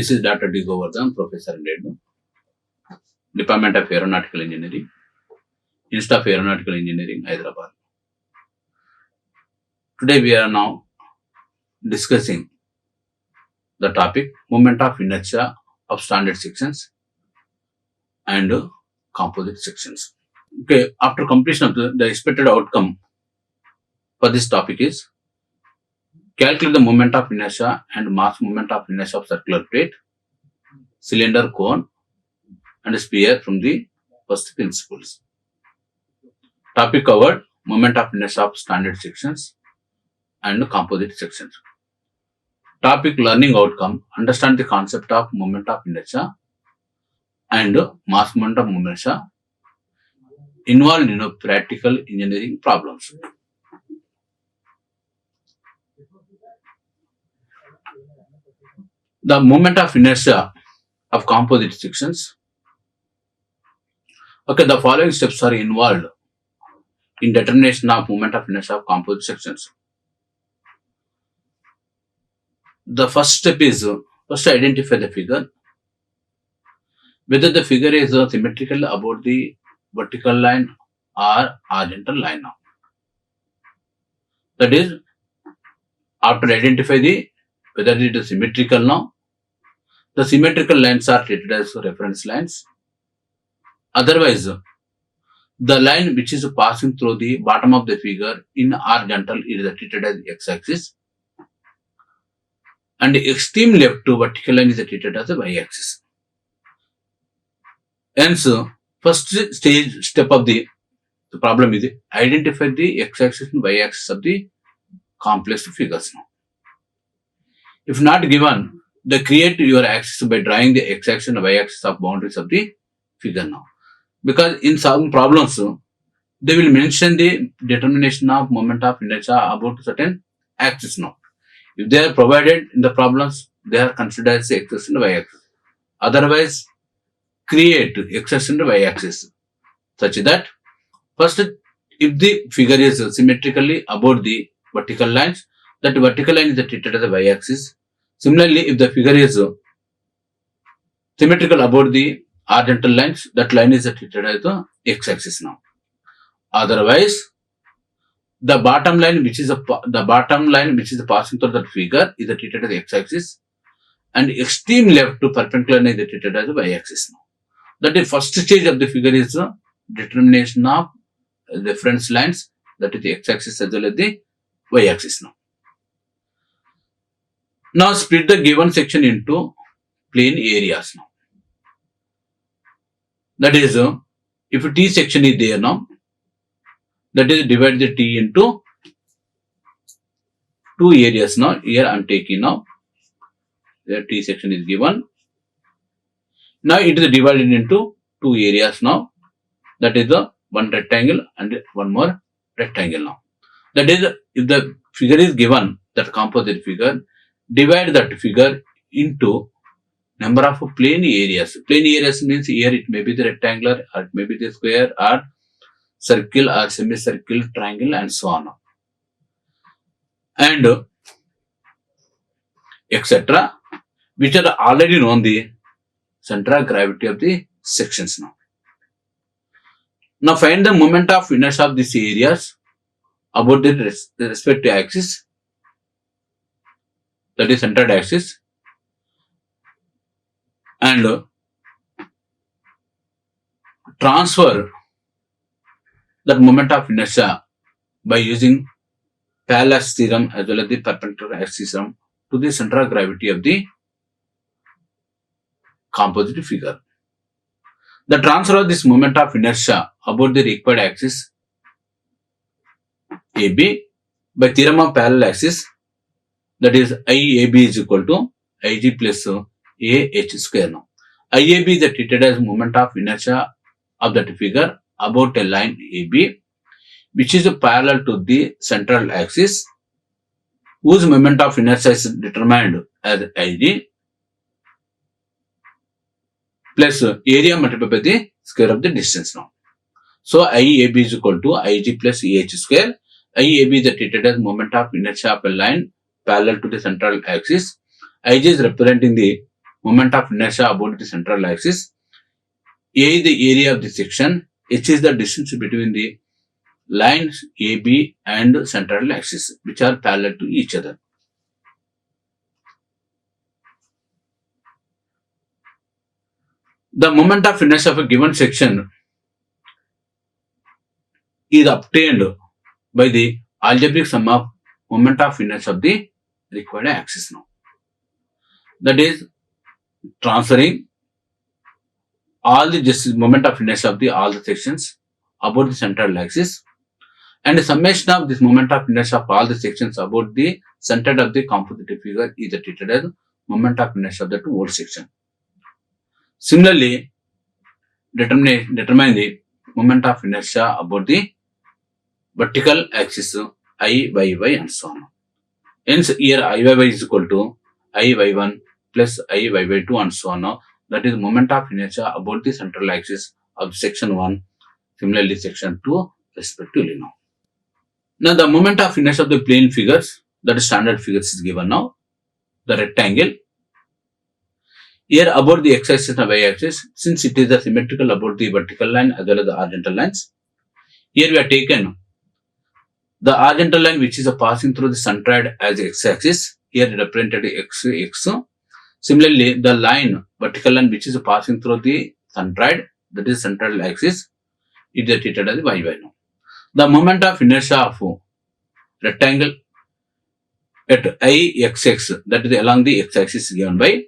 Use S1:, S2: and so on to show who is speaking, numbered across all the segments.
S1: This is Dr. D. Govardhan, Professor in Department of Aeronautical Engineering, Institute of Aeronautical Engineering, Hyderabad. Today we are now discussing the topic moment of inertia of standard sections and composite sections. Okay, after completion of the expected outcome for this topic is calculate the moment of inertia and mass moment of inertia of circular plate, cylinder, cone and sphere from the first principles. Topic covered moment of inertia of standard sections and composite sections. Topic learning outcome, understand the concept of moment of inertia and mass moment of inertia involved in practical engineering problems. The moment of inertia of composite sections. Okay, the following steps are involved in determination of moment of inertia of composite sections. The first step is first identify the figure, whether the figure is symmetrical about the vertical line or horizontal line. That is, after identify the whether it is symmetrical now, the symmetrical lines are treated as reference lines. Otherwise, the line which is passing through the bottom of the figure in horizontal is treated as x-axis, and the extreme left to vertical line is treated as a y-axis. Hence, first step of the problem is identify the x-axis and y-axis of the complex figures now. If not given, they create your axis by drawing the x-axis and y-axis of boundaries of the figure now. Because in some problems, they will mention the determination of moment of inertia about certain axis now. If they are provided in the problems, they are considered as x-axis and y-axis. Otherwise, create x-axis and y-axis such that first, if the figure is symmetrically about the vertical lines, that vertical line is treated as a y-axis. Similarly, if the figure is symmetrical about the horizontal lines, that line is treated as the x-axis now. Otherwise, the bottom line which is passing through that figure is treated as x-axis, and extreme left to perpendicular line is treated as y-axis now. That is first stage of the figure is determination of reference lines, that is the x-axis as well as the y-axis now. Now split the given section into plane areas now. That is, if T section is there now, that is divide the T into two areas now. Here I am taking now. The T section is given. Now it is divided into two areas now. That is the one rectangle and one more rectangle now. That is, if the figure is given, that composite figure, divide that figure into number of plane areas. Plane areas means here it may be the rectangular, or it may be the square, or circle, or semicircle, triangle, and so on. And etc., which are already known the center of gravity of the sections now. Now find the moment of inertia of these areas about the respective axis, that is centered axis, and transfer that moment of inertia by using parallax theorem as well as the perpendicular axis theorem to the center of gravity of the composite figure. The transfer of this moment of inertia about the required axis AB by theorem of parallel axis, that is IAB is equal to IG plus AH square now. IAB is treated as moment of inertia of that figure about a line AB, which is parallel to the central axis, whose moment of inertia is determined as IG plus area multiplied by the square of the distance now. So IAB is equal to IG plus AH square. IAB is treated as moment of inertia of a line parallel to the central axis. IG is representing the moment of inertia about the central axis. A is the area of the section. H is the distance between the lines AB and central axis, which are parallel to each other. The moment of inertia of a given section is obtained by the algebraic sum of moment of inertia of the required axis now. That is transferring all the just moment of inertia of the all the sections about the central axis, and the summation of this moment of inertia of all the sections about the center of the composite figure is treated as moment of inertia of the whole section. Similarly, determine the moment of inertia about the vertical axis Iyy and so on. Hence, here Iyy is equal to Iy1 plus Iyy2 and so on. That is moment of inertia about the central axis of section 1, similarly section 2 respectively now. Now the moment of inertia of the plane figures, that is standard figures is given now. The rectangle. Here about the x-axis and y-axis, since it is symmetrical about the vertical line as well as the horizontal lines. Here we have taken the horizontal line which is passing through the centroid as x-axis. Here represented x. Similarly, the line, vertical line which is passing through the centroid, that is central axis, it is treated as y now. The moment of inertia of rectangle at Ixx, that is along the x-axis, is given by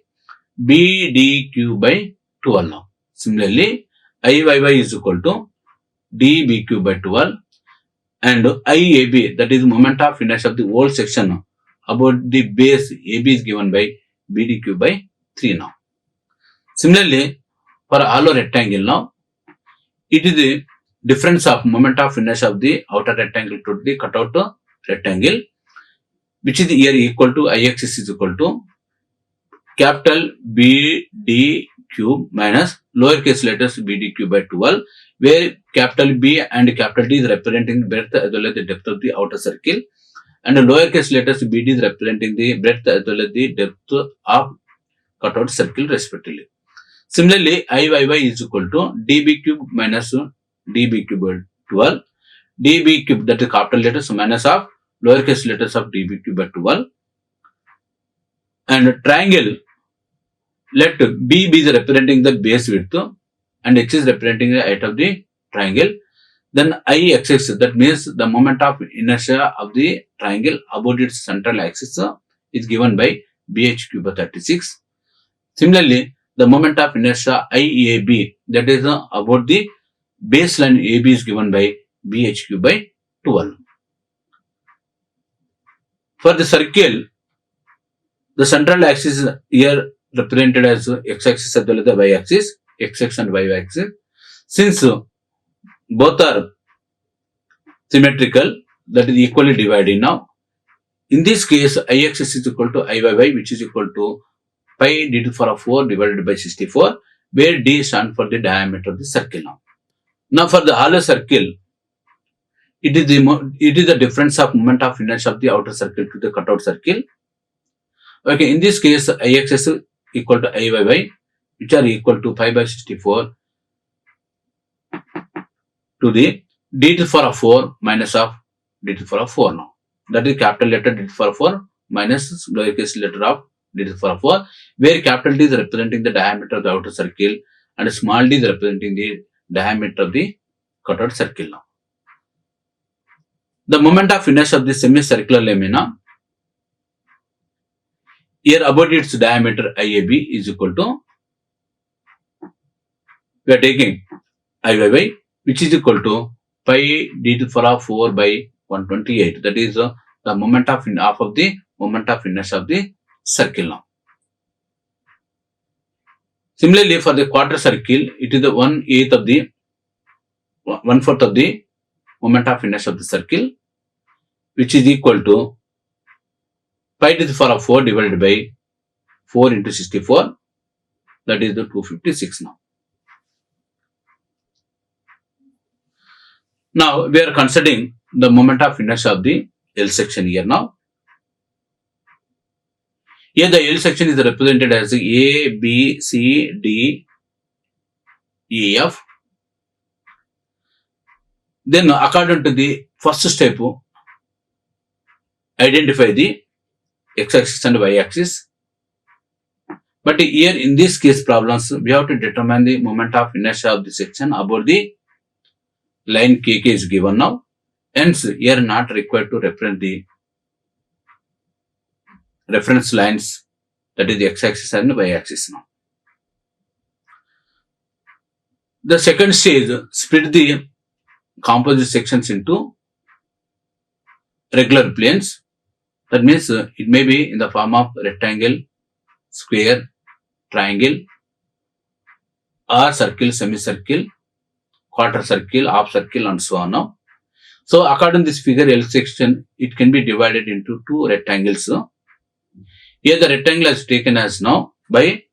S1: BDQ by 12 now. Similarly, Iyy is equal to DBQ by 12, and IAB, that is moment of inertia of the whole section about the base AB, is given by BDQ by 3 now. Similarly, for hollow rectangle now, it is the difference of moment of inertia of the outer rectangle to the cutout rectangle, which is here equal to Ix is equal to capital BD cube minus lowercase letters BD cube by 12, where capital B and capital D is representing breadth as well as the depth of the outer circle, and the lowercase letters BD is representing the breadth as well as the depth of cutout circle respectively. Similarly, Iyy is equal to DB cube minus DB cube by 12, DB cube, that is capital letters minus of lowercase letters of DB cube by 12, and triangle, let BB is representing the base width and X is representing the height of the triangle. Then Ixx, that means the moment of inertia of the triangle about its central axis is given by BH cube by 36. Similarly, the moment of inertia IAB, that is about the baseline AB, is given by BH cube by 12. For the circle, the central axis here represented as x-axis as well as the y-axis, x-axis and y-axis. Since both are symmetrical, that is equally divided now. In this case, Ix is equal to Iyy, which is equal to pi d to the power of 4 divided by 64, where d stands for the diameter of the circle now. Now for the hollow circle, it is the difference of moment of inertia of the outer circle to the cutout circle. Okay, in this case, Ix is equal to Iyy, which are equal to pi by 64 to the d to the power of 4 minus of d to the power of 4 now. That is capital letter d to the power of 4 minus lowercase letter of d to the power of 4, where capital D is representing the diameter of the outer circle and small d is representing the diameter of the cutout circle now. The moment of inertia of the semicircular lamina, here about its diameter IAB is equal to, we are taking Iyy, which is equal to pi d to the power of 4 by 128. That is the moment of half of the moment of inertia of the circle now. Similarly, for the quarter circle, it is the 1/4 of the moment of inertia of the circle, which is equal to pi to the power of 4 divided by 4 into 64, that is the 256 now. Now we are considering the moment of inertia of the L section here now. Here the L section is represented as A, B, C, D, E, F. Then according to the first step, identify the x-axis and y-axis. But here in this case problems, we have to determine the moment of inertia of the section about the line KK is given now. Hence, here not required to reference the reference lines, that is the x-axis and y-axis now. The second stage, split the composite sections into regular planes. That means it may be in the form of rectangle, square, triangle, or circle, semicircle, quarter circle, half circle, and so on now. So according to this figure L section, it can be divided into two rectangles. Here the rectangle is taken as now by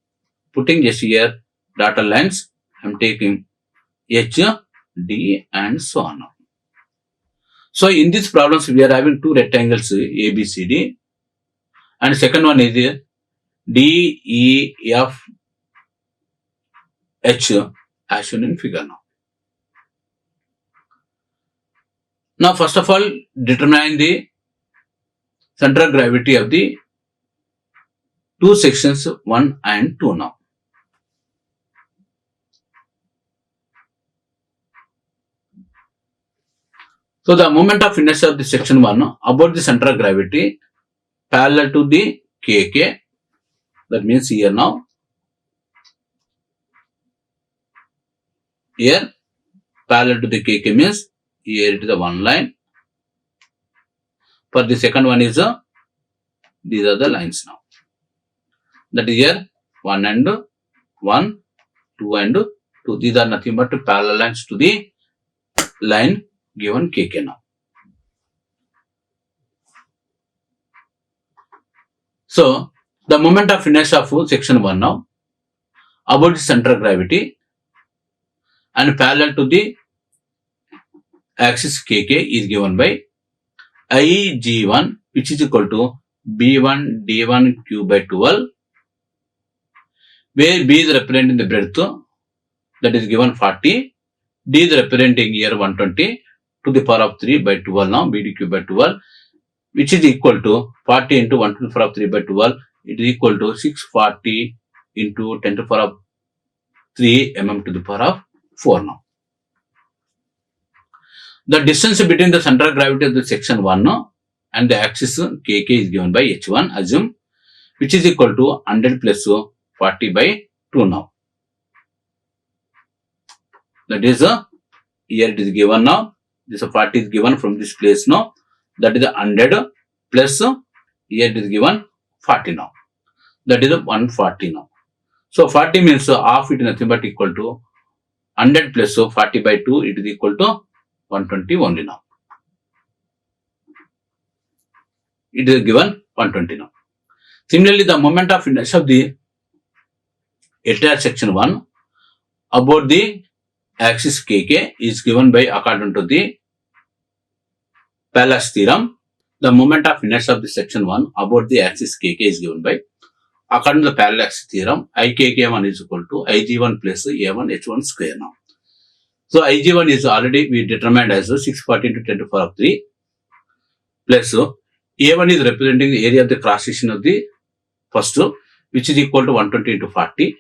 S1: putting just here dotted lines. I am taking H, D, and so on. So in these problems we are having two rectangles A, B, C, D, and second one is D, E, F, H as shown in figure now. Now first of all, determine the center of gravity of the two sections 1 and 2 now. So the moment of inertia of the section 1 about the center of gravity parallel to the KK, that means here now, here parallel to the KK means here it is the one line. For the second one is these are the lines now. That is here 1 and 1, 2 and 2. These are nothing but parallel lines to the line given KK now. So the moment of inertia of section 1 now about the center of gravity and parallel to the axis KK is given by IG1, which is equal to B1 D1 Q by 12, where B is representing the breadth, that is given 40, D is representing here 120 to the power of 3 by 12 now, BDQ by 12, which is equal to 40 into 1 to the power of 3 by 12, it is equal to 640 into 10 to the power of 3 mm to the power of 4 now. The distance between the center of gravity of the section 1 and the axis KK is given by H1, assume, which is equal to 100 plus 40 by 2 now. That is, here it is given now, this 40 is given from this place now, that is 100 plus, here it is given 40 now, that is 140 now. So 40 means half, it is nothing but equal to 100 plus 40 by 2, it is equal to 120 only now. It is given 120 now. Similarly, the moment of inertia of the entire section 1 about the axis KK is given by, according to the Pallas theorem, the moment of inertia of the section 1 about the axis KK is given by, according to the Pallas theorem, IKK1 is equal to Ig1 plus A1 H1 square now. So Ig1 is already we determined as 640 into 10 to the power of 3 plus A1 is representing the area of the cross section of the first, which is equal to 120 into 40.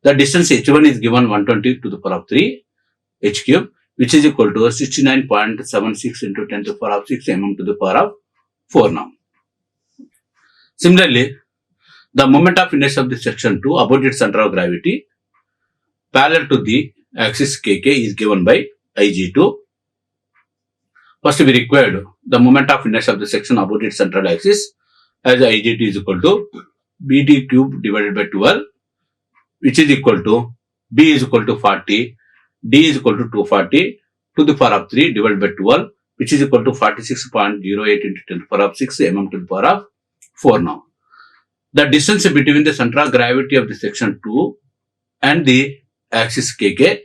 S1: The distance H1 is given 120 to the power of 3 H cube, which is equal to 69.76 into 10 to the power of 6 mm to the power of 4 now. Similarly, the moment of inertia of the section 2 about its center of gravity parallel to the axis KK is given by Ig2. First we required the moment of inertia of the section about its central axis as Ig2 is equal to BD cube divided by 12, which is equal to B is equal to 40, D is equal to 240 to the power of 3 divided by 12, which is equal to 46.08 into 10 to the power of 6 mm to the power of 4 now. The distance between the center of gravity of the section 2 and the axis KK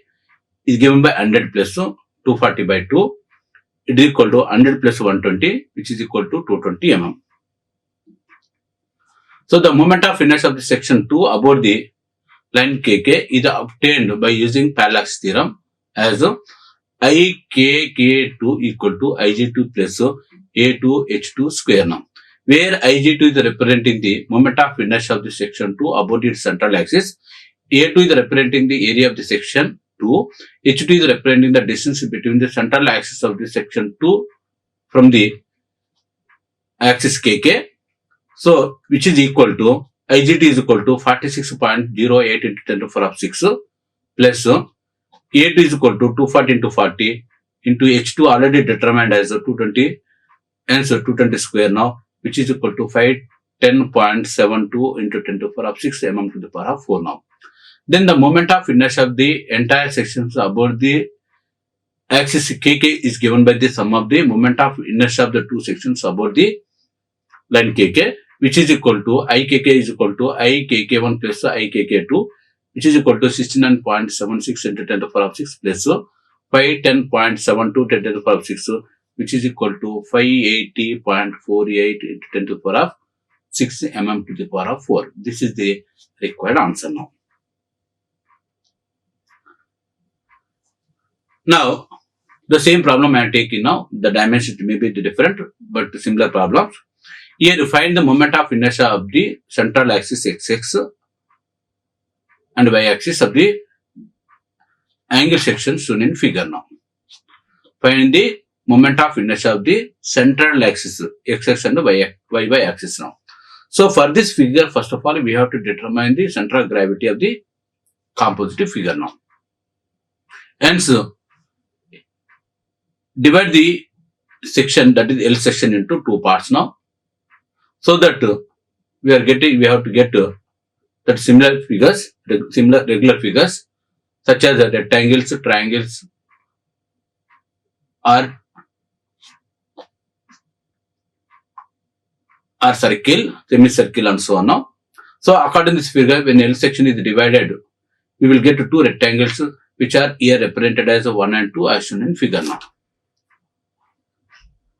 S1: is given by 100 plus 240 by 2. It is equal to 100 plus 120, which is equal to 220 mm. So the moment of inertia of the section 2 about the line KK is obtained by using parallax theorem as IKK2 equal to Ig2 plus A2H2 square now, where Ig2 is representing the moment of inertia of the section 2 about its central axis, A2 is representing the area of the section 2, H2 is representing the distance between the central axis of the section 2 from the axis KK. So, which is equal to Igt is equal to 46.08 into 10 to the power of 6 plus A2 is equal to 240 into 40 into H2 already determined as 220 and so 220 square now, which is equal to 510.72 into 10 to the power of 6 mm to the power of 4 now. Then the moment of inertia of the entire sections about the axis KK is given by the sum of the moment of inertia of the two sections about the line KK, which is equal to IKK is equal to IKK1 plus IKK2, which is equal to 69.76 into 10 to the power of 6 plus 510.72 10 to the power of 6, which is equal to 580.48 into 10 to the power of 6 mm to the power of 4. This is the required answer now. Now, the same problem I am taking now. The dimensions may be different, but similar problems. Here you find the moment of inertia of the central axis XX and Y axis of the angle section shown in figure now. Find the moment of inertia of the central axis XX and Y axis now. So for this figure, first of all, we have to determine the central of gravity of the composite figure now. Hence, divide the section, that is L section, into two parts now, so that we have to get that similar figures, similar regular figures such as rectangles, triangles, or circle, semicircle, and so on now. So according to this figure, when L section is divided, we will get two rectangles which are here represented as 1 and 2 as shown in figure now.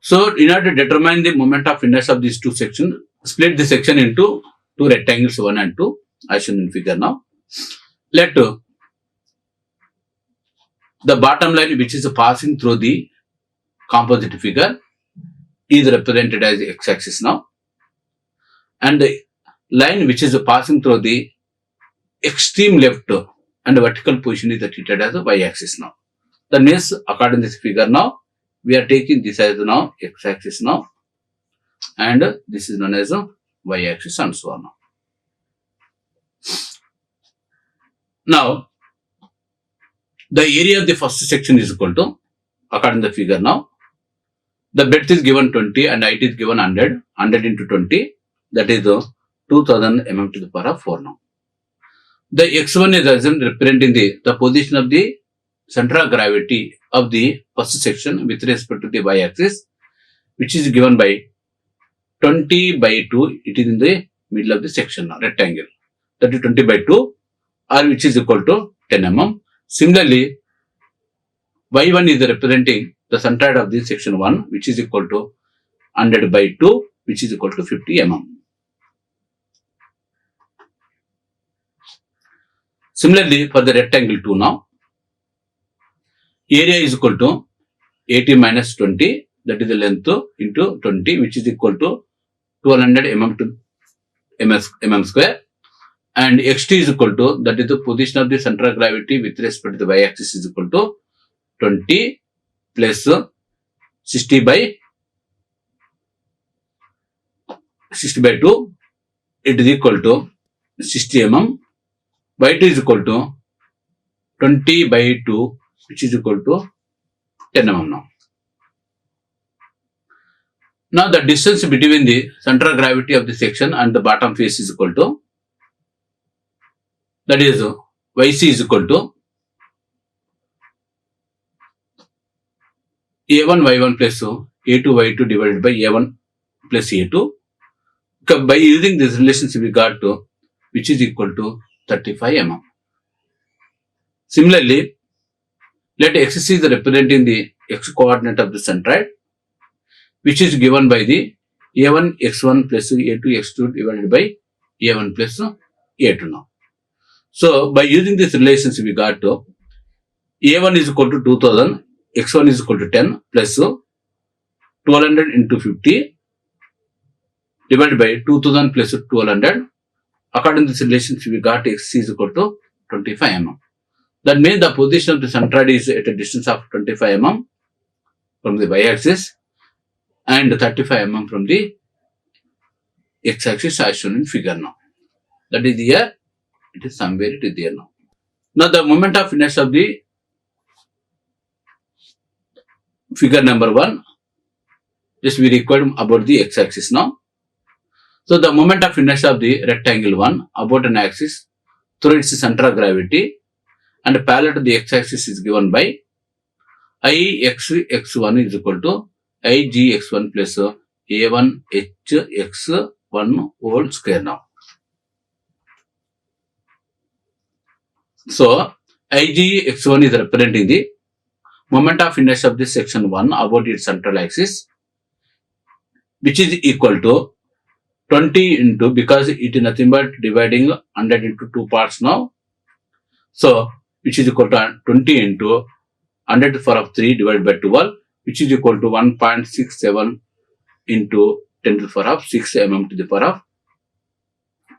S1: So in order to determine the moment of inertia of these two sections, split the section into two rectangles 1 and 2 as shown in figure now. Let the bottom line which is passing through the composite figure is represented as the x-axis now, and the line which is passing through the extreme left and vertical position is treated as a y-axis now. That means according to this figure now, we are taking this as now x-axis now, and this is known as a y-axis and so on now. Now, the area of the first section is equal to, according to the figure now, the breadth is given 20 and height is given 100, 100 into 20, that is 2000 mm to the power of 4 now. The x1 is representing the position of the center of gravity of the first section with respect to the y-axis, which is given by 20 by 2, it is in the middle of the section now, rectangle, that is 20 by 2, or which is equal to 10 mm. Similarly, y1 is representing the center of the section 1, which is equal to 100 by 2, which is equal to 50 mm. Similarly, for the rectangle 2 now, area is equal to 80 minus 20, that is the length into 20, which is equal to 1200 mm to mm square, and xt is equal to, that is the position of the center of gravity with respect to the y-axis, is equal to 20 plus 60 by 2, it is equal to 60 mm. y2 is equal to 20 by 2, which is equal to 10 mm now. Now the distance between the center of gravity of the section and the bottom face is equal to, that is yc is equal to a1 y1 plus a2 y2 divided by a1 plus a2. By using this relationship we got to, which is equal to 35 mm. Similarly, let x is representing the x coordinate of the centroid, which is given by the a1 x1 plus a2 x2 divided by A1 plus A2 now. So by using this relationship, we got A1 is equal to 2000, X1 is equal to 10 plus 1200 into 50 divided by 2000 plus 1200. According to this relationship, we got X is equal to 25 mm. That means the position of the centroid is at a distance of 25 mm from the y-axis and 35 mm from the x-axis as shown in figure now. That is here, it is somewhere it is there now. Now the moment of inertia of the figure number 1, just we required about the x-axis now. So the moment of inertia of the rectangle 1 about an axis through its center of gravity and parallel to the x-axis is given by Ix1 is equal to Igx1 plus A1Hx1 whole square now. So Igx1 is representing the moment of inertia of this section 1 about its central axis, which is equal to 20 into, because it is nothing but dividing 100 into 2 parts now. So which is equal to 20 into 100 to the power of 3 divided by 12, which is equal to 1.67 into 10 to the power of 6 mm to the power of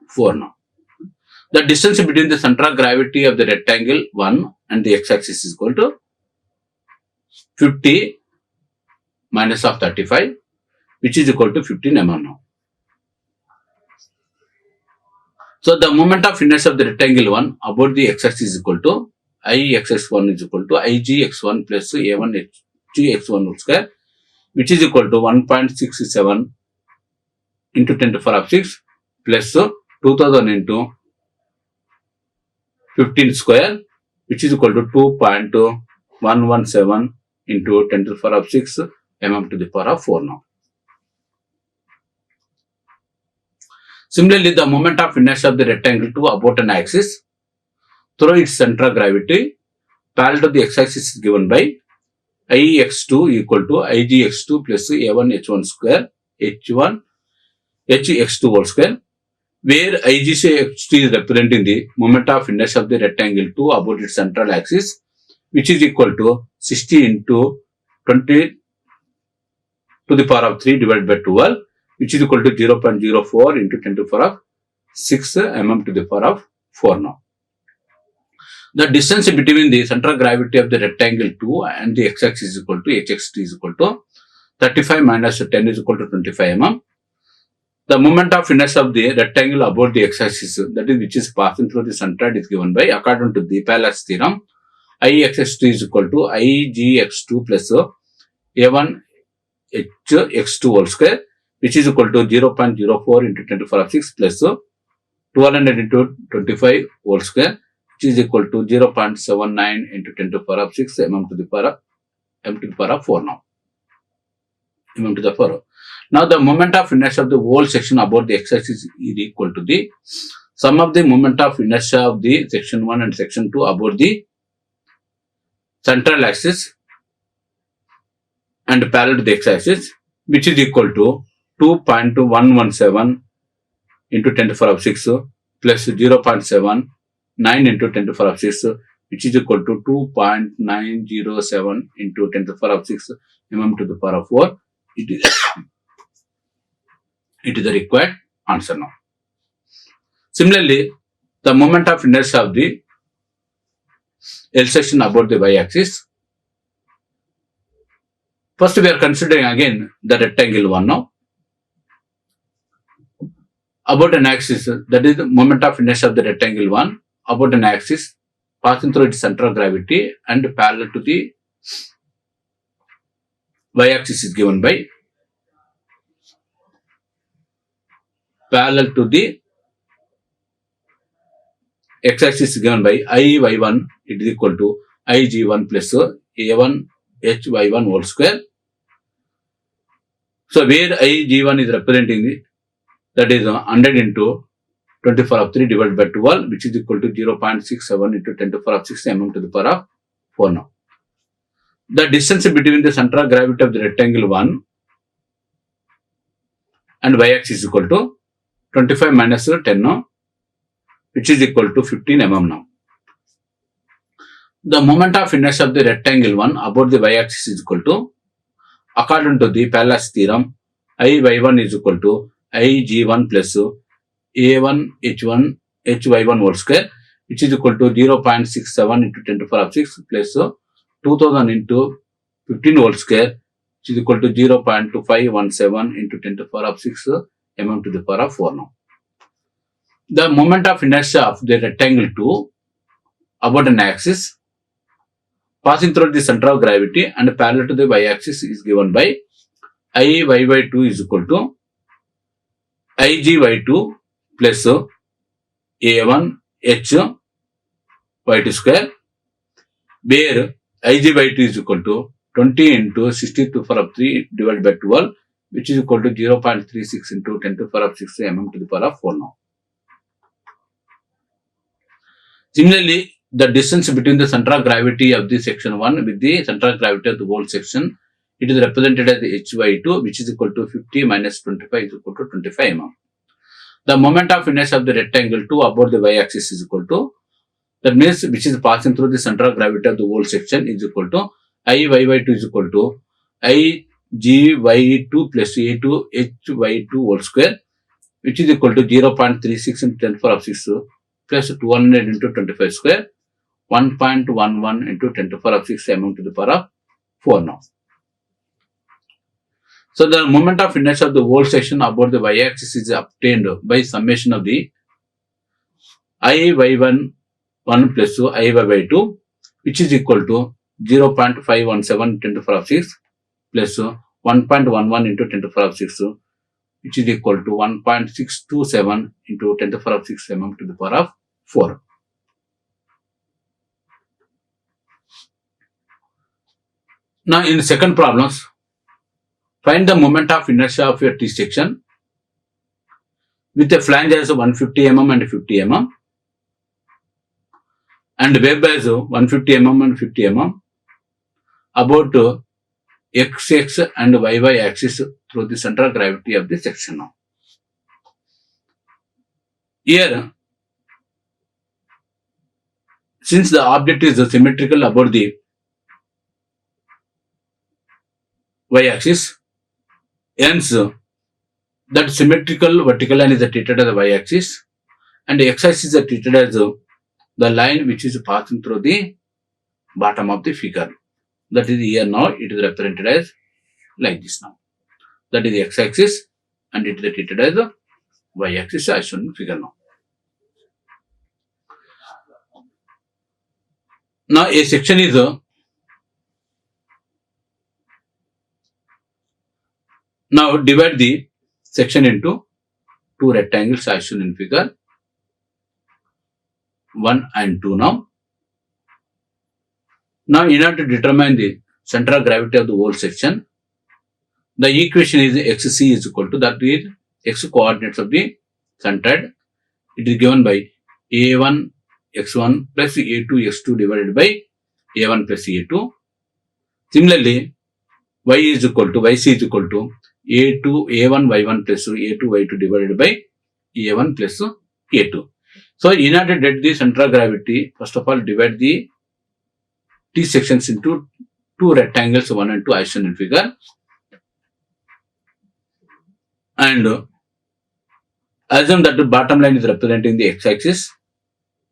S1: 4 now. The distance between the center of gravity of the rectangle 1 and the x-axis is equal to 50 minus of 35, which is equal to 15 mm now. So the moment of inertia of the rectangle 1 about the x-axis is equal to Ixx1 is equal to Igx1 plus A1Hx1 whole square, which is equal to 1.67 into 10 to the power of 6 plus 2000 into 15 square, which is equal to 2.117 into 10 to the power of 6 mm to the power of 4 now. Similarly, the moment of inertia of the rectangle 2 about an axis through its center of gravity parallel to the x-axis is given by Ix2 equal to Igx2 plus A1H1 square Hx2 whole square, where Igx2 is representing the moment of inertia of the rectangle 2 about its central axis, which is equal to 60 into 20 to the power of 3 divided by 12, which is equal to 0.04 into 10 to the power of 6 mm to the power of 4 now. The distance between the center of gravity of the rectangle 2 and the x-axis is equal to Hxt is equal to 35 minus 10 is equal to 25 mm. The moment of inertia of the rectangle about the x-axis, that is which is passing through the centroid, is given by, according to the Pallas theorem, Ixx2 is equal to Igx2 plus A1Hx2 whole square, which is equal to 0.04 into 10 to the power of 6 plus 1200 into 25 whole square, which is equal to 0.79 into 10 to the power of 6 mm to the power of 4 now. Mm to the 4. Now the moment of inertia of the whole section about the x-axis is equal to the sum of the moment of inertia of the section 1 and section 2 about the central axis and parallel to the x-axis, which is equal to 2.117 into 10 to the power of 6 plus 0.79 into 10 to the power of 6, which is equal to 2.907 into 10 to the power of 6 mm to the power of 4. It is the required answer now. Similarly, the moment of inertia of the L section about the y-axis. First, we are considering again the rectangle 1 now. About an axis, that is the moment of inertia of the rectangle 1 about an axis passing through its center of gravity and parallel to the y-axis is given by, parallel to the x-axis is given by Iy1, it is equal to Ig1 plus A1Hy1 whole square. So where Ig1 is representing the, that is 100 into 10 to the power of 3 divided by 12, which is equal to 0.67 into 10 to the power of 6 mm to the power of 4 now. The distance between the center of gravity of the rectangle 1 and y-axis is equal to 25 minus 10 now, which is equal to 15 mm now. The moment of inertia of the rectangle 1 about the y-axis is equal to, according to the Pallas theorem, I_y1 is equal to I_g1 plus A1H1 Hy1 whole square, which is equal to 0.67 into 10 to the power of 6 plus 2000 into 15 whole square, which is equal to 0.2517 into 10 to the power of 6 mm to the power of 4 now. The moment of inertia of the rectangle 2 about an axis passing through the center of gravity and parallel to the y-axis is given by Iy2 is equal to Ig_y2 plus A1H y2 square, where Ig_y2 is equal to 20 into 60 to the power of 3 divided by 12, which is equal to 0.36 into 10 to the power of 6 mm to the power of 4 now. Similarly, the distance between the center of gravity of the section 1 with the center of gravity of the whole section, it is represented as Hy2, which is equal to 50 minus 25 is equal to 25 mm. The moment of inertia of the rectangle 2 about the y-axis is equal to, that means which is passing through the center of gravity of the whole section is equal to Iy2 is equal to Ig_y2 plus A2Hy2 whole square, which is equal to 0.36 into 10 to the power of 6 plus 200 into 25 square, 1.11 into 10 to the power of 6 mm to the power of 4 now. So the moment of inertia of the whole section about the y-axis is obtained by summation of the Iy1 plus Iy2, which is equal to 0.517 10 to the power of 6 plus 1.11 into 10 to the power of 6, which is equal to 1.627 into 10 to the power of 6 mm to the power of 4. Now in the second problems, find the moment of inertia of your T section with a flange as 150 mm and 50 mm and web as 150 mm and 50 mm about x and y axis through the center of gravity of the section now. Here, since the object is symmetrical about the y-axis, hence that symmetrical vertical line is treated as the y-axis and x-axis is treated as the line which is passing through the bottom of the figure. That is here now it is represented as like this now. That is the x-axis and it is treated as the y-axis as shown in figure now. Now a section is now divide the section into two rectangles as shown in figure 1 and 2 now. Now in order to determine the center of gravity of the whole section, the equation is xc is equal to, that is x coordinates of the centered. It is given by a1 x1 plus a2 x2 divided by a1 plus a2. Similarly, yc is equal to a2 a1 y1 plus a2 y2 divided by a1 plus a2. So in order to get the center of gravity, first of all divide the T sections into two rectangles 1 and 2 as shown in figure, and assume that the bottom line is representing the x-axis,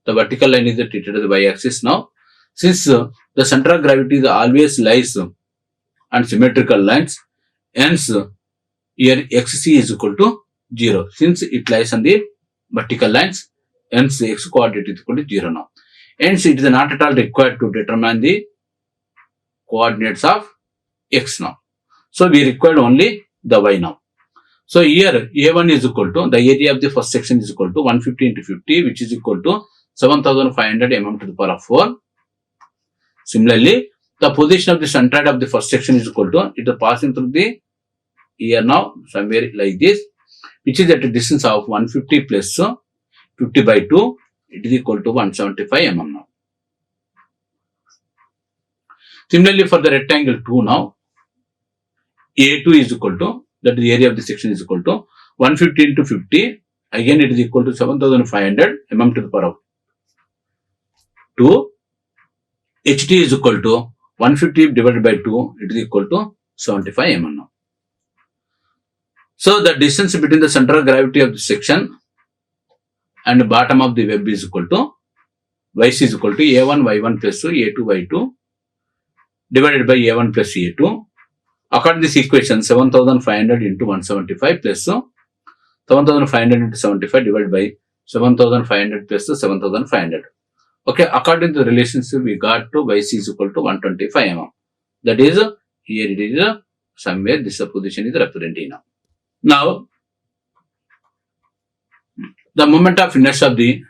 S1: the vertical line is treated as the y-axis. Now since the center of gravity always lies on symmetrical lines, hence here xc is equal to 0 since it lies on the vertical lines, hence x coordinate is equal to 0 now. Hence it is not at all required to determine the coordinates of x now. So we required only the y now. So here a1 is equal to, the area of the first section is equal to 150 into 50, which is equal to 7500 mm to the power of 4. Similarly, the position of the center of the first section is equal to, it is passing through the here now somewhere like this, which is at a distance of 150 plus 50 by 2, it is equal to 175 mm now. Similarly, for the rectangle 2 now, A2 is equal to, that is the area of the section is equal to 150 into 50, again it is equal to 7500 mm to the power of 2. HT is equal to 150 divided by 2, it is equal to 75 mm now. So the distance between the center of gravity of the section and the bottom of the web is equal to yc is equal to a1 y1 plus a2 y2 divided by a1 plus a2. According to this equation, 7500 into 175 plus 7500 into 75 divided by 7500 plus 7500. Okay, according to the relationship, we got to yc is equal to 125 mm. That is, here it is somewhere this position is represented now. Now, the moment of inertia of the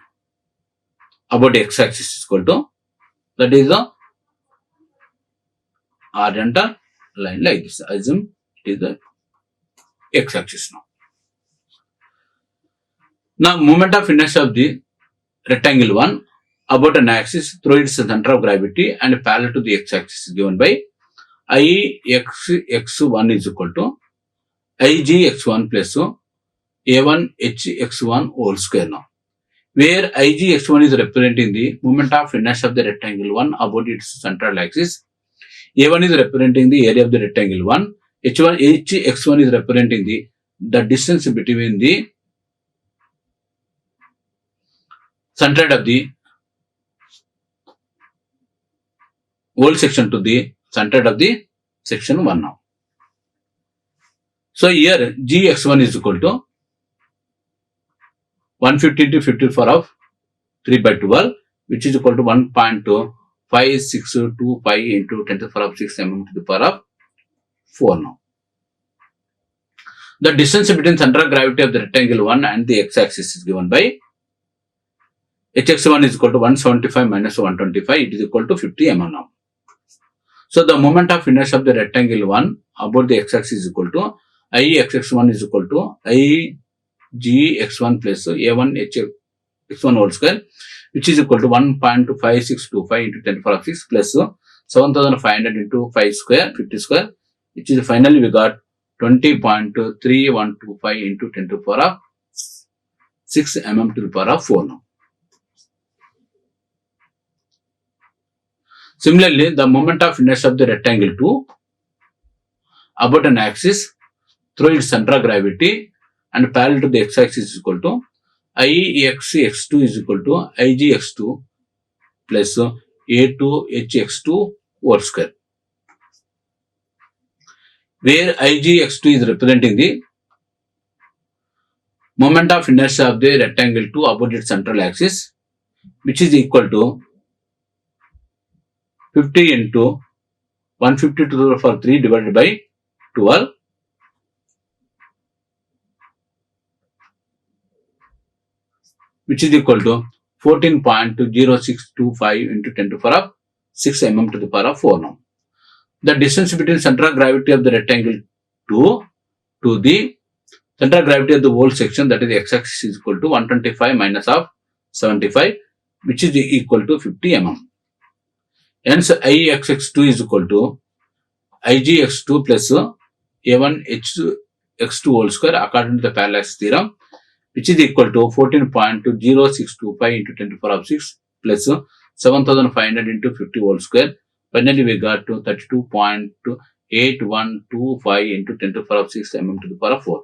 S1: about x-axis is equal to, that is the horizontal line like this. Assume it is the x-axis now. Now, moment of inertia of the rectangle 1 about an axis through its center of gravity and parallel to the x-axis is given by Ix1 is equal to Igx1 plus A1Hx1 whole square now. Where Igx1 is representing the moment of inertia of the rectangle 1 about its central axis. A1 is representing the area of the rectangle 1. Hx1 is representing the distance between the centroid of the whole section to the centroid of the section 1 now. So here Gx1 is equal to 150 into 50 to the power of 3 by 12, which is equal to 1.5625 into 10 to the power of 6 mm to the power of 4 now. The distance between center of gravity of the rectangle 1 and the x-axis is given by Hx1 is equal to 175 minus 125, it is equal to 50 mm now. So the moment of inertia of the rectangle 1 about the x-axis is equal to Ixx1 is equal to Igx1 plus A1Hx1 whole square, which is equal to 1.5625 into 10 to the power of 6 plus 7500 into 5 square, 50 square, which is finally we got 20.3125 into 10 to the power of 6 mm to the power of 4 now. Similarly, the moment of inertia of the rectangle 2 about an axis through its center of gravity and parallel to the x-axis is equal to Ixx2 is equal to Igx2 plus A2Hx2 whole square. Where Igx2 is representing the moment of inertia of the rectangle 2 about its central axis, which is equal to 50 into 150 to the power of 3 divided by 12, which is equal to 14.0625 into 10 to the power of 6 mm to the power of 4 now. The distance between center of gravity of the rectangle 2 to the center of gravity of the whole section, that is the x-axis, is equal to 125 minus of 75, which is equal to 50 mm. Hence, Ixx2 is equal to Igx2 plus A1Hx2 whole square according to the parallax theorem, which is equal to 14.0625 into 10 to the power of 6 plus 7500 into 50 whole square. Finally, we got to 32.8125 into 10 to the power of 6 mm to the power of 4.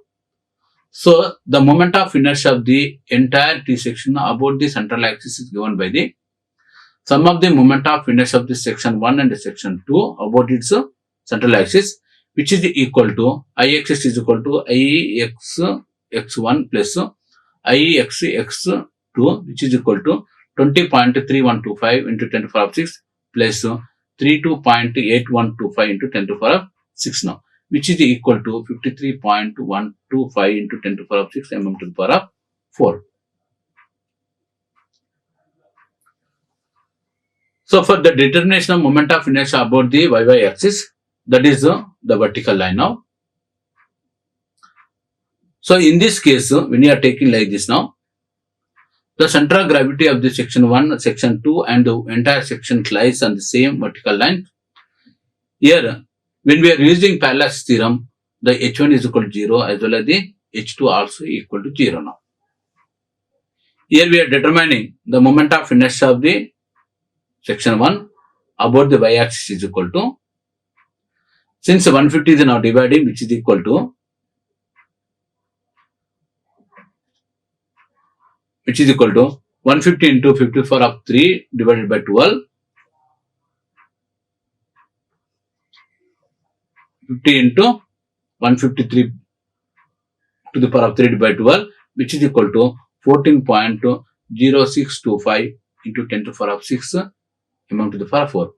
S1: So, the moment of inertia of the entire T section about the central axis is given by the sum of the moment of inertia of the section 1 and section 2 about its central axis, which is equal to Ix is equal to Ixx1 plus Ixx2, which is equal to 20.3125 into 10 to the power of 6 plus 32.8125 into 10 to the power of 6 now, which is equal to 53.125 into 10 to the power of 6 mm to the power of 4. So, for the determination of moment of inertia about the y axis, that is the vertical line now. So, in this case, when you are taking like this now, the center of gravity of the section 1, section 2 and the entire section lies on the same vertical line. Here, when we are using parallax theorem, the H1 is equal to 0 as well as the H2 also equal to 0 now. Here we are determining the moment of inertia of the section 1 about the y-axis is equal to, since 150 is now dividing, which is equal to 150 into 54 of 3 divided by 12, 50 into 153 to the power of 3 divided by 12, which is equal to 14.0625 into 10 to the power of 6 mm to the power of 4.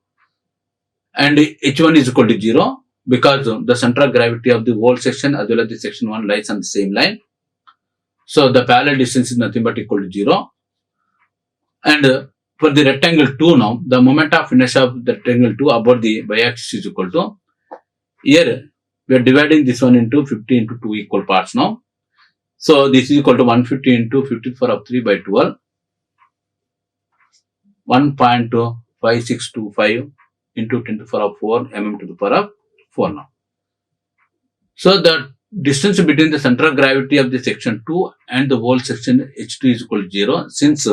S1: And h1 is equal to 0 because the center of gravity of the whole section as well as the section 1 lies on the same line. So the parallel distance is nothing but equal to 0. And for the rectangle 2 now, the moment of inertia of the rectangle 2 about the y-axis is equal to, here we are dividing this one into 50 into 2 equal parts now. So this is equal to 150 into 50 to the power of 3 by 12, 1.5625 into 10 to the power of 4 mm to the power of 4 now. So the distance between the center of gravity of the section 2 and the whole section h2 is equal to 0, since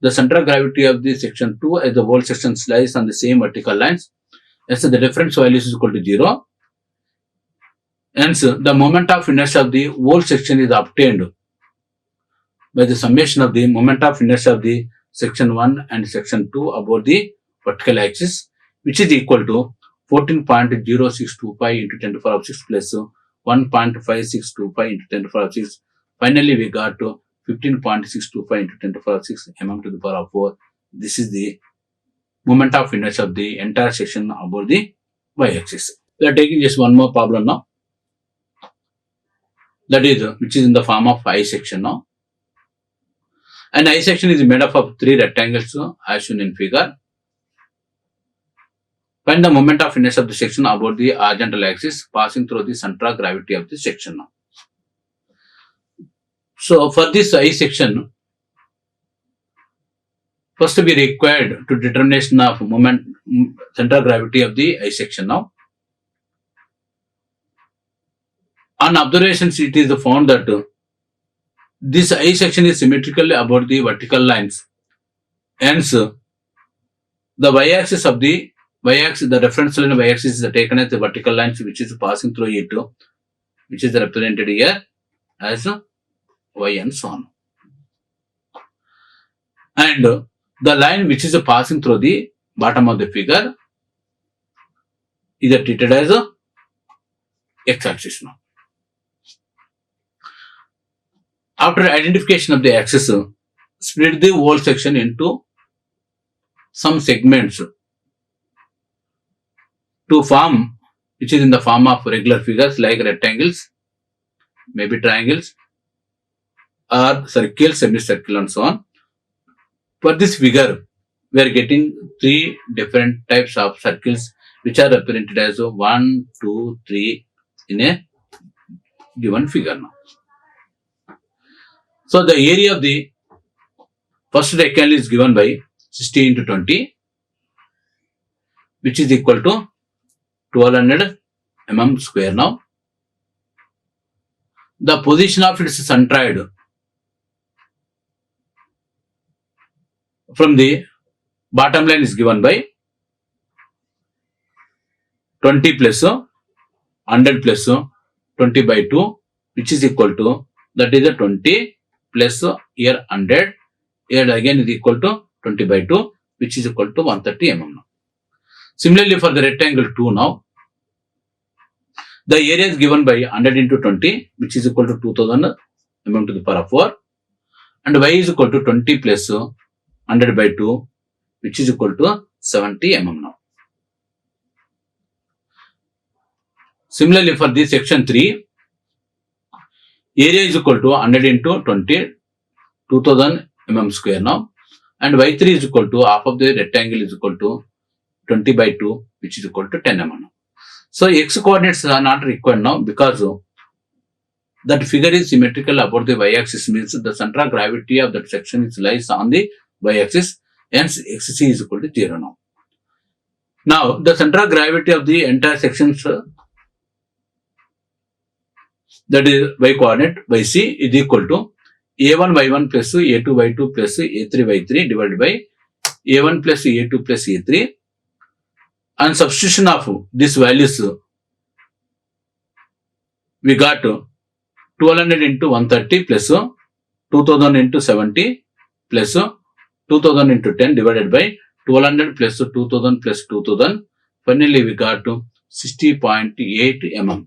S1: the center of gravity of the section 2 as the whole section lies on the same vertical lines, hence the difference value is equal to 0. Hence the moment of inertia of the whole section is obtained by the summation of the moment of inertia of the section 1 and section 2 about the vertical axis, which is equal to 14.0625 into 10 to the power of 6 plus 1.5625 into 10 to the power of 6. Finally, we got to 15.625 into 10 to the power of 6 mm to the power of 4. This is the moment of inertia of the entire section about the y-axis. We are taking just one more problem now. That is, which is in the form of I section now. And I section is made up of 3 rectangles as shown in figure. Find the moment of inertia of the section about the horizontal axis passing through the center of gravity of the section now. So for this I section, first we required to determination of moment center of gravity of the I section now. On observations, it is found that this I section is symmetrically about the vertical lines. Hence, the y-axis of the y-axis, the reference line of y-axis is taken as the vertical lines which is passing through it, which is represented here as y and so on. And the line which is passing through the bottom of the figure is treated as a x-axis now. After identification of the axis, split the whole section into some segments to form, which is in the form of regular figures like rectangles, maybe triangles, or circle, semicircle and so on. For this figure, we are getting 3 different types of circles which are represented as 1, 2, 3 in a given figure now. So the area of the first rectangle is given by 60 into 20, which is equal to 1200 mm square now. The position of its centroid from the bottom line is given by 20 plus 100 plus 20 by 2, which is equal to, that is a 20 plus here 100, here again is equal to 20 by 2, which is equal to 130 mm now. Similarly, for the rectangle 2 now, the area is given by 100 into 20, which is equal to 2000 mm to the power of 4, and y is equal to 20 plus 100 by 2, which is equal to 70 mm now. Similarly, for this section 3, area is equal to 100 into 20, 2000 mm square now, and y3 is equal to half of the rectangle is equal to 20 by 2, which is equal to 10 mm now. So x coordinates are not required now because that figure is symmetrical about the y-axis, means the center of gravity of that section is lies on the y-axis, hence xc is equal to 0 now. Now the center of gravity of the entire sections, that is y coordinate yc, is equal to a1y1 plus a2y2 plus a3y3 divided by a1 plus a2 plus a3, and substitution of these values, we got 1200 into 130 plus 2000 into 70 plus 2000 into 10 divided by 1200 plus 2000 plus 2000. Finally, we got 60.8 mm.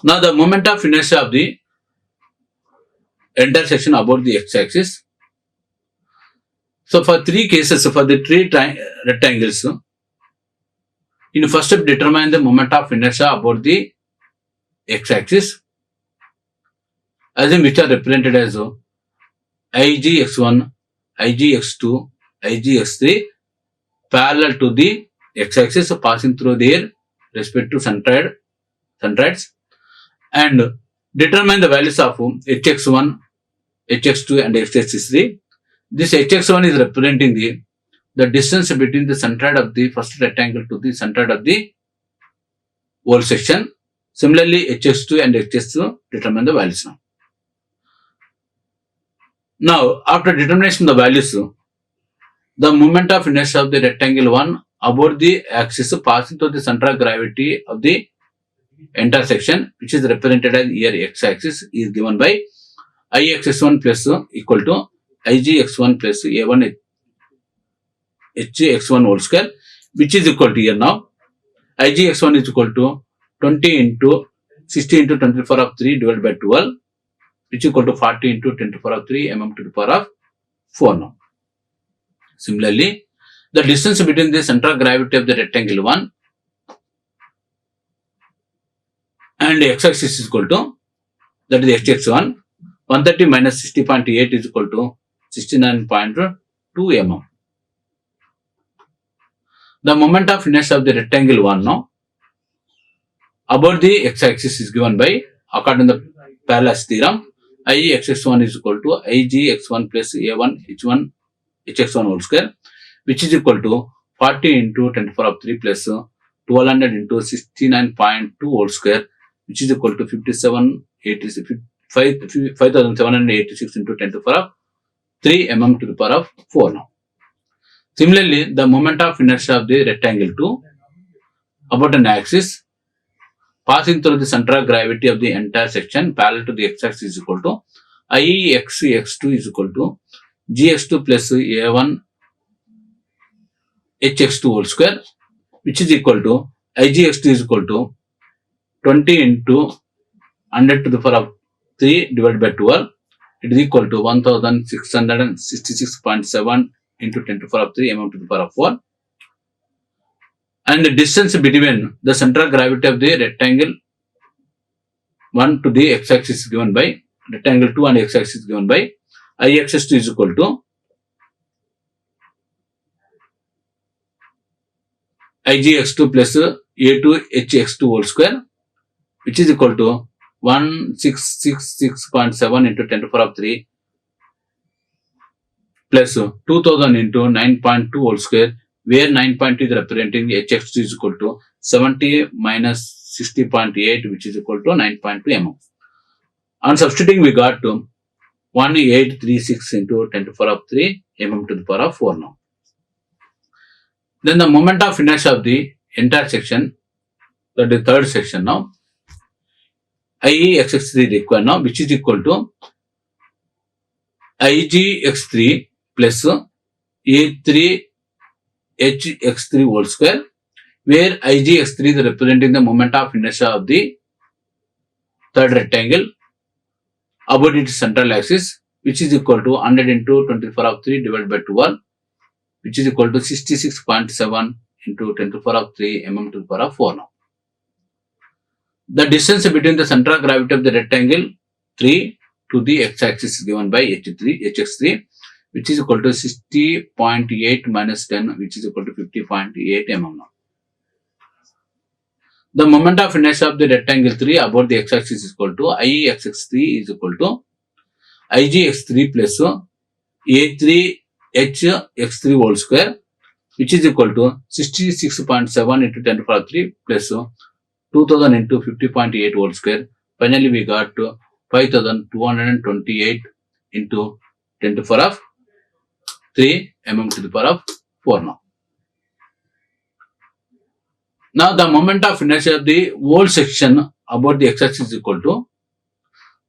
S1: Now, the moment of inertia of the entire section about the x-axis. So, for three cases, for the three rectangles, in first step, determine the moment of inertia about the x-axis, as in which are represented as IgX1, IgX2, IgX3 parallel to the x-axis, passing through their respective centroids, and determine the values of hx1, hx2 and hx3. This hx1 is representing the distance between the centroid of the first rectangle to the centroid of the whole section. Similarly, hx2 and hx2 determine the values now. Now, after determination of the values, the moment of inertia of the rectangle 1 about the axis passing through the center of gravity of the entire section, which is represented as here x-axis, is given by Ix1 plus equal to Igx1 plus A1 Hx1 whole square, which is equal to here now. Igx1 is equal to 20 into 60 into 10 to the power of 3 divided by 12, which is equal to 40 into 10 to the power of 3 mm to the power of 4 now. Similarly, the distance between the center of gravity of the rectangle 1 and x-axis is equal to, that is hx1, 130 minus 60.8 is equal to 69.2 mm. The moment of inertia of the rectangle 1 now about the x-axis is given by, according to the Parallax theorem, Ixx1 is equal to Igx1 plus A1 H1 Hx1 whole square, which is equal to 40 into 10 to the power of 3 plus 1200 into 69.2 whole square, which is equal to 5786 into 10 to the power of 3 mm to the power of 4 now. Similarly, the moment of inertia of the rectangle 2 about an axis passing through the center of gravity of the entire section parallel to the x-axis is equal to Ixx2 is equal to Gx2 plus A1 Hx2 whole square, which is equal to Igx2 is equal to 20 into 100 to the power of 3 divided by 12. It is equal to 1666.7 into 10 to the power of 3 mm to the power of 4. And the distance between the center of gravity of the rectangle 1 to the x-axis is given by, rectangle 2 and x-axis is given by Ixx2 is equal to Igx2 plus A2 Hx2 whole square, which is equal to 1666.7 into 10 to the power of 3 plus 2000 into 9.2 whole square, where 9.2 is representing Hx2 is equal to 70 minus 60.8, which is equal to 9.2 mm. On substituting, we got to 1836 into 10 to the power of 3 mm to the power of 4 now. Then the moment of inertia of the entire section, that is third section now, Ixx3 required now, which is equal to Igx3 plus A3 Hx3 whole square, where Igx3 is representing the moment of inertia of the third rectangle about its central axis, which is equal to 100 into 10 to the power of 3 divided by 12, which is equal to 66.7 into 10 to the power of 3 mm to the power of 4 now. The distance between the center of gravity of the rectangle 3 to the x-axis is given by hx3, which is equal to 60.8 minus 10, which is equal to 50.8 mm now. The moment of inertia of the rectangle 3 about the x-axis is equal to Ixx3 is equal to Igx3 plus A3 Hx3 whole square, which is equal to 66.7 into 10 to the power of 3 plus 2000 into 50.8 whole square. Finally, we got 5228 into 10 to the power of 3 mm to the power of 4 now. Now, the moment of inertia of the whole section about the x-axis is equal to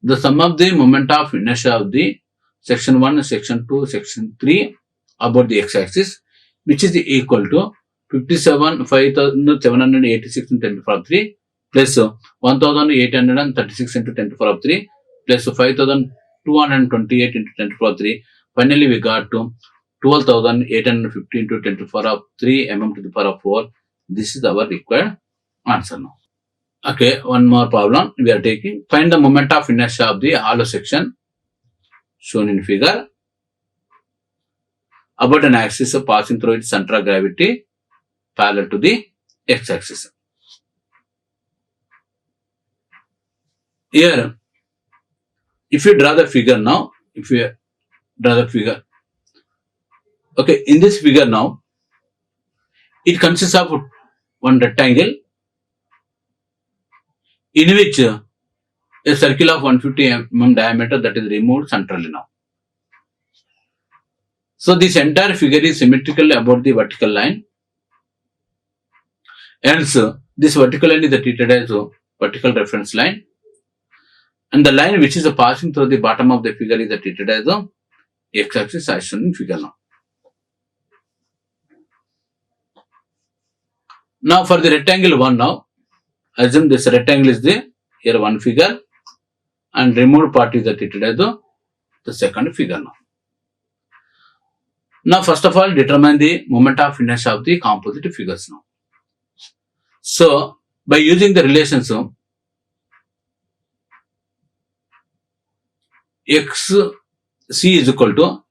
S1: the sum of the moment of inertia of the section 1, section 2, section 3 about the x-axis, which is equal to 57,786 into 10 to the power of 3 plus 1,836 into 10 to the power of 3 plus 5,228 into 10 to the power of 3. Finally, we got to 12,850 into 10 to the power of 3 mm to the power of 4. This is our required answer now. Okay, one more problem we are taking. Find the moment of inertia of the hollow section shown in figure about an axis passing through its center of gravity parallel to the x-axis. Here, if you draw the figure now, okay, in this figure now, it consists of one rectangle in which a circle of 150 mm diameter that is removed centrally now. So this entire figure is symmetrical about the vertical line. Hence, this vertical line is treated as a vertical reference line. And the line which is passing through the bottom of the figure is treated as a x-axis as shown in figure now. Now for the rectangle 1 now, assume this rectangle is the here one figure and removed part is treated as the second figure now. Now first of all determine the moment of inertia of the composite figures now. So by using the relations xc is equal to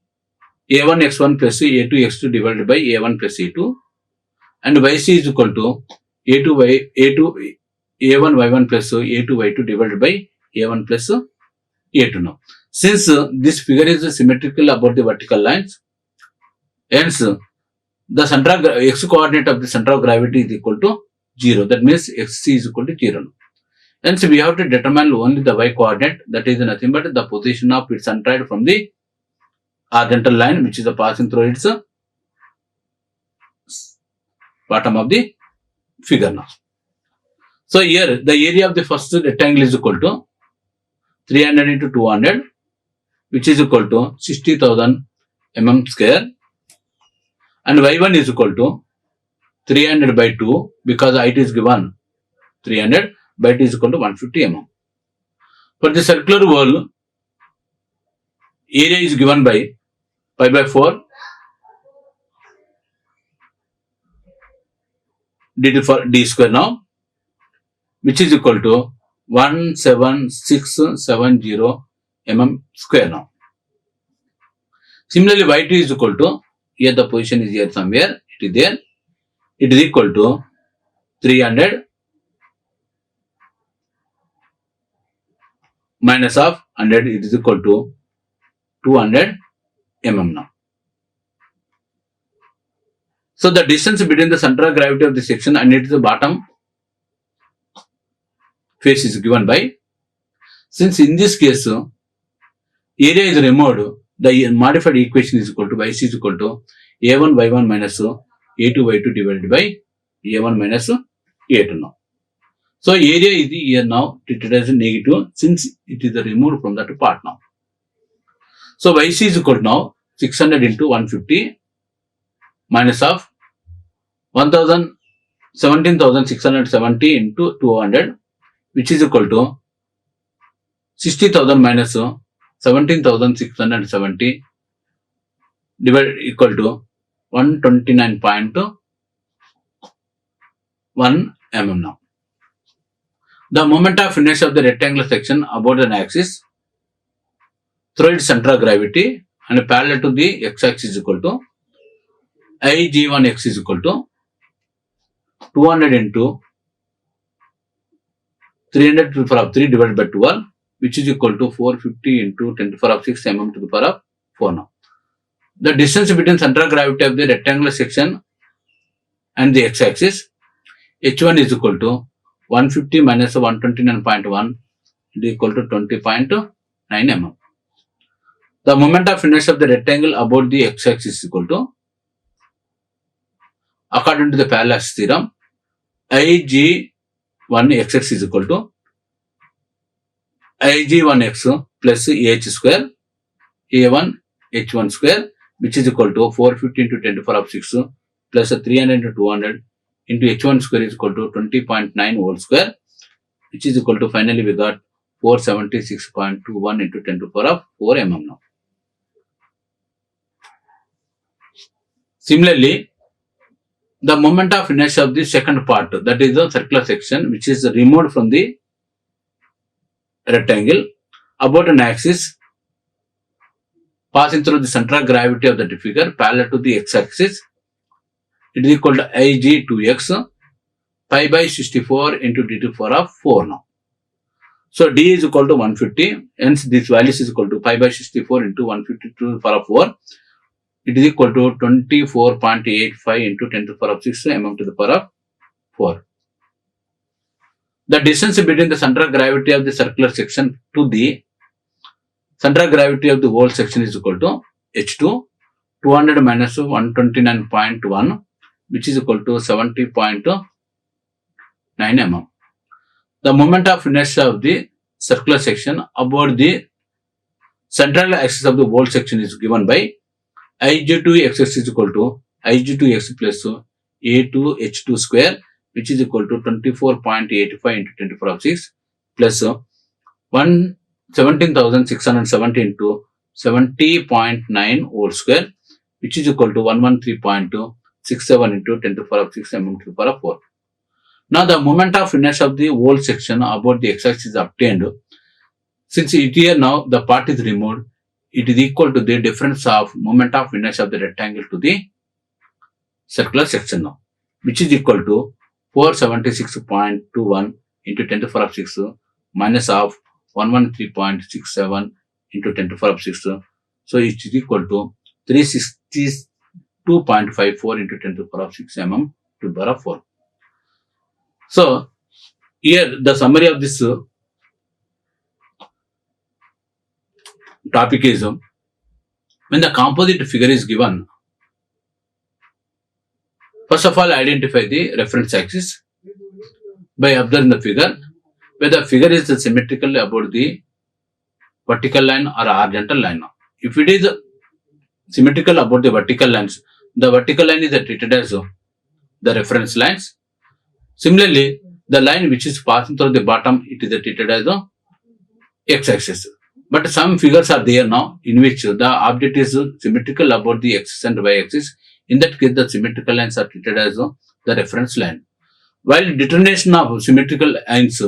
S1: a1 x1 plus a2 x2 divided by a1 plus a2 and yc is equal to a1 y1 plus a2 y2 divided by a1 plus a2 now. Since this figure is symmetrical about the vertical lines, hence the center x coordinate of the center of gravity is equal to 0. That means xc is equal to 0 now. Hence we have to determine only the y coordinate, that is nothing but the position of its centroid from the horizontal line which is passing through its bottom of the figure now. So here the area of the first rectangle is equal to 300 into 200 which is equal to 60,000 mm square and y1 is equal to 300 by 2 because height is given 300 by 2 is equal to 150 mm. For the circular wall, area is given by pi by 4 d square now, which is equal to 17670 mm square now. Similarly, y2 is equal to, here the position is here somewhere, it is there, it is equal to 300 minus of 100, it is equal to 200 mm now. So the distance between the center of gravity of the section and its bottom face is given by, since in this case area is removed, the modified equation is equal to yc is equal to a1 y1 minus a2 y2 divided by a1 minus a2 now. So area is here now treated as a negative since it is removed from that part now. So yc is equal to now 600 into 150 minus of 17,670 into 200 which is equal to 60,000 minus 17,670 divided equal to 129.1 mm now. The moment of inertia of the rectangular section about an axis through its center of gravity and parallel to the x-axis is equal to Ig1x is equal to 200 into 300 to the power of 3 divided by 12 which is equal to 450 into 10 to the power of 6 mm to the power of 4 now. The distance between center of gravity of the rectangular section and the x-axis h1 is equal to 150 minus 129.1 it is equal to 20.9 mm. The moment of inertia of the rectangle about the x-axis is equal to, according to the parallax theorem, Ig1x is equal to Ig1x plus h square A1 h1 square, which is equal to 450 into 10 to the power of 6 plus 300 into 200 into h1 square is equal to 20.9 whole square, which is equal to, finally we got 476.21 into 10 to the power of 4 mm now. Similarly, the moment of inertia of the second part, that is the circular section, which is removed from the rectangle about an axis passing through the center of gravity of the figure parallel to the x-axis, it is equal to Ig2x pi by 64 into d to the power of 4 now. So d is equal to 150, hence this value is equal to pi by 64 into 150 to the power of 4. It is equal to 24.85 into 10 to the power of 6 mm to the power of 4. The distance between the center of gravity of the circular section to the center of gravity of the whole section is equal to h2, 200 minus 129.1, which is equal to 70.9 mm. The moment of inertia of the circular section about the central axis of the whole section is given by Ig2x is equal to Ig2x plus A2h2 square, which is equal to 24.85 into 10 to the power of 6 plus 17,670 into 70.9 whole square, which is equal to 113.67 into 10 to the power of 6 mm to the power of 4. Now the moment of inertia of the whole section about the x-axis is obtained. Since it here now the part is removed, it is equal to the difference of moment of inertia of the rectangle to the circular section now, which is equal to 476.21 into 10 to the power of 6 minus of 113.67 into 10 to the power of 6. So it is equal to 362.54 into 10 to the power of 6 mm to the power of 4. So here the summary of this topic is, when the composite figure is given, first of all identify the reference axis by observing the figure, whether the figure is symmetrical about the vertical line or horizontal line. If it is symmetrical about the vertical lines, the vertical line is treated as the reference lines. Similarly, the line which is passing through the bottom, it is treated as the x-axis. But some figures are there now in which the object is symmetrical about the x and y axis. In that case, the symmetrical lines are treated as the reference line. While determination of symmetrical lines,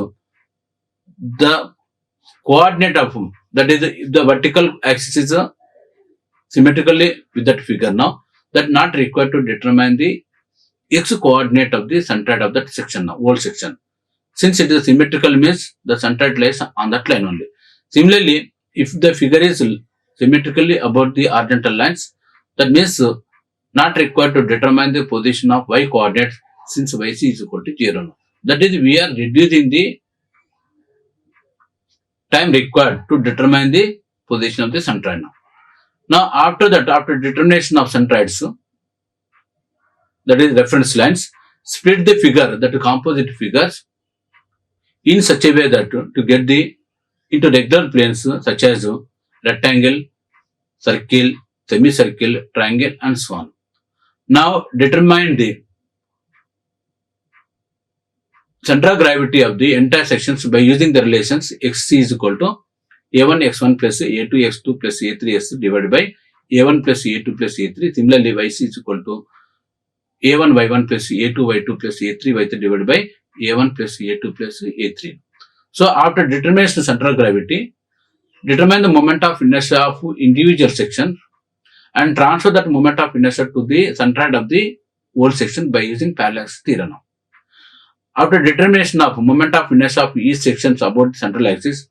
S1: the coordinate of, that is, if the vertical axis is symmetrically with that figure now, that not required to determine the x coordinate of the centroid of that section now, whole section. Since it is symmetrical means the centroid lies on that line only. Similarly, if the figure is symmetrically about the horizontal lines, that means not required to determine the position of y coordinates, since yc is equal to 0. That is, we are reducing the time required to determine the position of the centroid now. Now after that, after determination of centroids, that is reference lines, split the figure, that is composite figures, in such a way that to get the into regular planes such as rectangle, circle, semicircle, triangle and so on. Now determine the center of gravity of the entire sections by using the relations xc is equal to a1 x1 plus a2 x2 plus a3 x divided by a1 plus a2 plus a3. Similarly, yc is equal to a1 y1 plus a2 y2 plus a3 y3 divided by a1 plus a2 plus a3. So after determination of center of gravity, determine the moment of inertia of individual section and transfer that moment of inertia to the centroid of the whole section by using parallax theorem. After determination of moment of inertia of each section about the central axis,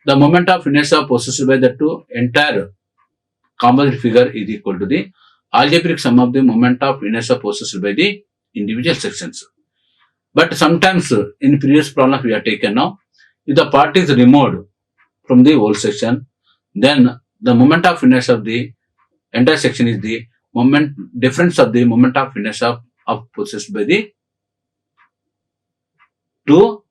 S1: the moment of inertia possessed by the two entire composite figure is equal to the algebraic sum of the moment of inertia possessed by the individual sections. But sometimes in previous problems we have taken now, If the part is removed from the whole section, then the moment of inertia of the entire section is the moment difference of the moment of inertia of possessed by the two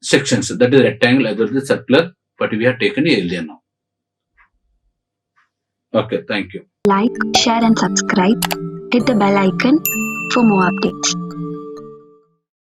S1: sections, that is rectangle as well as the circular, but we have taken earlier now. Okay, thank you.
S2: Like, share and subscribe. Hit the bell icon for more updates.